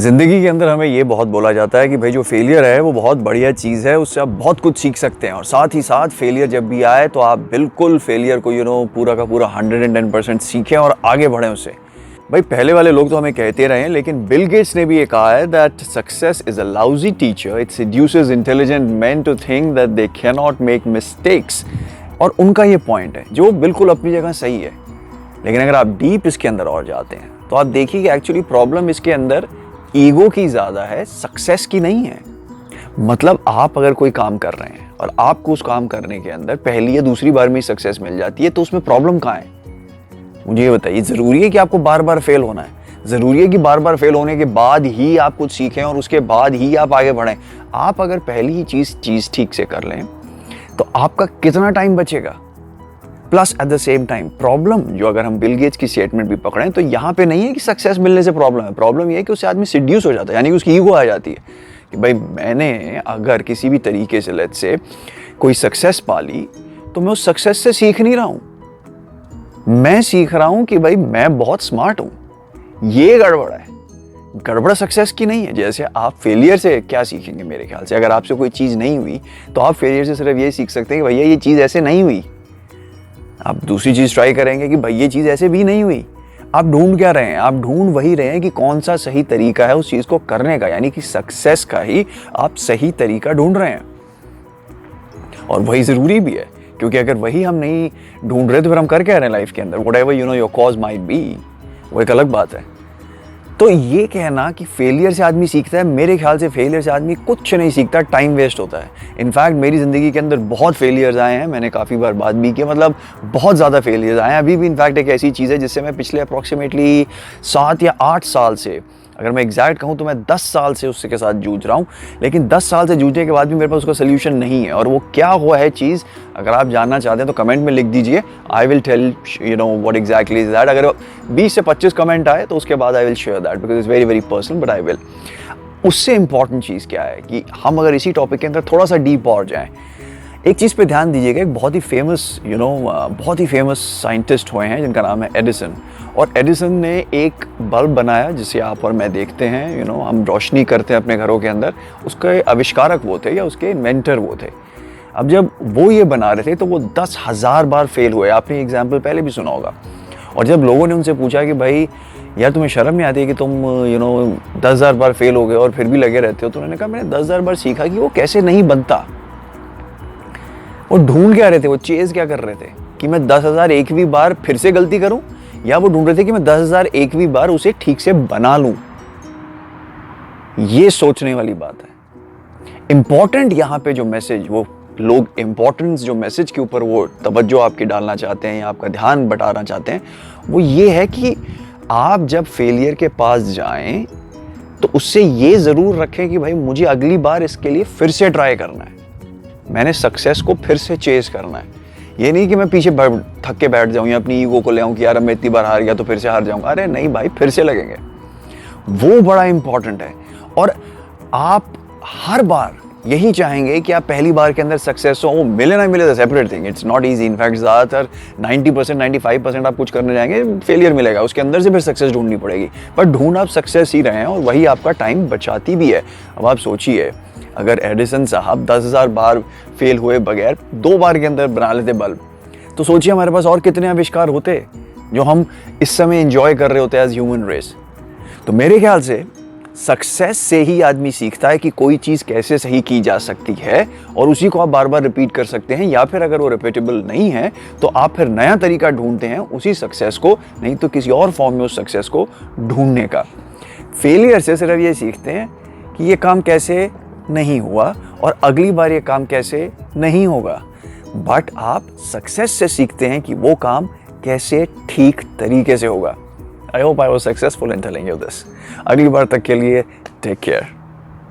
ज़िंदगी के अंदर हमें ये बहुत बोला जाता है कि भाई जो फेलियर है वो बहुत बढ़िया चीज़ है, उससे आप बहुत कुछ सीख सकते हैं और साथ ही साथ फेलियर जब भी आए तो आप बिल्कुल फेलियर को पूरा का पूरा 110% सीखें और आगे बढ़ें उससे। भाई पहले वाले लोग तो हमें कहते रहे हैं, लेकिन बिल गेट्स ने भी ये कहा है that success is a lousy teacher, it seduces intelligent men to think that they can not make mistakes. और उनका ये पॉइंट है जो बिल्कुल अपनी जगह सही है, लेकिन अगर आप डीप इसके अंदर और जाते हैं तो आप देखिए कि एक्चुअली प्रॉब्लम इसके अंदर ईगो की ज़्यादा है, सक्सेस की नहीं है। मतलब आप अगर कोई काम कर रहे हैं और आपको उस काम करने के अंदर पहली या दूसरी बार में ही सक्सेस मिल जाती है, तो उसमें प्रॉब्लम कहाँ है? मुझे ये बताइए। ज़रूरी है कि आपको बार बार फेल होना है? ज़रूरी है कि बार बार फेल होने के बाद ही आप कुछ सीखें और उसके बाद ही आप आगे बढ़ें? आप अगर पहली ही चीज़ ठीक से कर लें तो आपका कितना टाइम बचेगा? Plus at the same time problem जो अगर हम बिल गेट्स की स्टेटमेंट भी पकड़ें तो यहाँ पे नहीं है कि सक्सेस मिलने से प्रॉब्लम है। प्रॉब्लम ये है कि उससे आदमी सिड्यूस हो जाता है, यानी कि उसकी ईगो आ जाती है कि भाई मैंने अगर किसी भी तरीके से लेट्स से कोई सक्सेस पा ली तो मैं उस सक्सेस से सीख नहीं रहा हूँ, मैं सीख रहा हूँ कि भाई मैं बहुत स्मार्ट हूँ। ये गड़बड़ है, गड़बड़ सक्सेस की नहीं है। जैसे आप फेलियर से क्या सीखेंगे? मेरे ख्याल से अगर आपसे कोई चीज़ नहीं हुई तो आप फेलियर से सिर्फ ये सीख सकते हैं कि भैया ये चीज़ ऐसे नहीं हुई। आप दूसरी चीज़ ट्राई करेंगे कि भाई ये चीज़ ऐसे भी नहीं हुई। आप ढूंढ क्या रहे हैं? आप ढूंढ वही रहे हैं कि कौन सा सही तरीका है उस चीज़ को करने का, यानी कि सक्सेस का ही आप सही तरीका ढूंढ रहे हैं। और वही ज़रूरी भी है, क्योंकि अगर वही हम नहीं ढूंढ रहे तो फिर हम कर क्या रहे हैं लाइफ के अंदर? Whatever your cause might be, वो एक अलग बात है। तो ये कहना कि फेलियर से आदमी सीखता है, मेरे ख्याल से फेलियर से आदमी कुछ नहीं सीखता, टाइम वेस्ट होता है। इनफैक्ट मेरी ज़िंदगी के अंदर बहुत फेलियर्स आए हैं, मैंने काफ़ी बार बात भी की, मतलब बहुत ज़्यादा फेलियर्स आए हैं। अभी भी इनफैक्ट एक ऐसी चीज़ है जिससे मैं पिछले अप्रॉक्सीमेटली 7 या 8 साल से, अगर मैं एग्जैक्ट कहूँ तो मैं 10 साल से उसके साथ जूझ रहा हूँ, लेकिन 10 साल से जूझने के बाद भी मेरे पास उसका सोल्यूशन नहीं है। और वो क्या हुआ है चीज़, अगर आप जानना चाहते हैं तो कमेंट में लिख दीजिए, I will tell what exactly is that. अगर 20 से 25 कमेंट आए तो उसके बाद I will share that, because it's very very personal, but I will. उससे इंपॉर्टेंट चीज़ क्या है कि हम अगर इसी टॉपिक के अंदर थोड़ा सा डीप और जाएँ, एक चीज़ पे ध्यान दीजिएगा। एक बहुत ही फेमस साइंटिस्ट हुए हैं जिनका नाम है एडिसन। और एडिसन ने एक बल्ब बनाया जिसे आप और मैं देखते हैं, हम रोशनी करते हैं अपने घरों के अंदर। उसके आविष्कारक वो थे या उसके इन्वेंटर वो थे। अब जब वो ये बना रहे थे तो वो 10,000 बार फेल हुए। आपने एग्जाम्पल पहले भी सुना होगा। और जब लोगों ने उनसे पूछा कि भाई यार तुम्हें शर्म नहीं आती कि तुम 10,000 बार फेल हो गए और फिर भी लगे रहते हो, तो उन्होंने कहा मैंने 10,000 बार सीखा कि वो कैसे नहीं बनता। वो ढूंढ क्या रहे थे, वो चेज क्या कर रहे थे कि मैं 10,001वीं बार फिर से गलती करूं, या वो ढूंढ रहे थे कि मैं 10,001वीं बार उसे ठीक से बना लूं। ये सोचने वाली बात है। इंपॉर्टेंट यहां पे जो मैसेज, वो लोग इंपॉर्टेंस जो मैसेज के ऊपर वो तवज्जो आपकी डालना चाहते हैं या आपका ध्यान बटाना चाहते हैं, वो ये है कि आप जब फेलियर के पास जाएं तो उससे ये जरूर रखें कि भाई मुझे अगली बार इसके लिए फिर से ट्राई करना है, मैंने सक्सेस को फिर से चेज करना है। ये नहीं कि मैं पीछे थक के बैठ जाऊं या अपनी ईगो को ले आऊं कि यार मैं इतनी बार हार गया तो फिर से हार जाऊंगा। अरे नहीं भाई, फिर से लगेंगे। वो बड़ा इंपॉर्टेंट है। और आप हर बार यही चाहेंगे कि आप पहली बार के अंदर सक्सेस हो, वो मिले ना मिले separate thing, it's not easy. In fact ज़्यादातर 90% 95% आप कुछ करने जाएंगे फेलियर मिलेगा, उसके अंदर से फिर सक्सेस ढूंढनी पड़ेगी। पर ढूंढ आप सक्सेस ही रहे हैं और वही आपका टाइम बचाती भी है। अब आप सोचिए, अगर एडिसन साहब 10,000 बार फेल हुए बगैर 2 बार के अंदर बना लेते बल्ब, तो सोचिए हमारे पास और कितने आविष्कार होते जो हम इस समय एंजॉय कर रहे होते एज ह्यूमन रेस। तो मेरे ख्याल से सक्सेस से ही आदमी सीखता है कि कोई चीज़ कैसे सही की जा सकती है और उसी को आप बार बार रिपीट कर सकते हैं, या फिर अगर वो रिपीटेबल नहीं है तो आप फिर नया तरीका ढूंढते हैं उसी सक्सेस को, नहीं तो किसी और फॉर्म में उस सक्सेस को ढूंढने का। फेलियर से सिर्फ ये सीखते हैं कि ये काम कैसे नहीं हुआ और अगली बार ये काम कैसे नहीं होगा, बट आप सक्सेस से सीखते हैं कि वो काम कैसे ठीक तरीके से होगा। I hope I was successful in telling you this. अगली बार तक के लिए टेक केयर।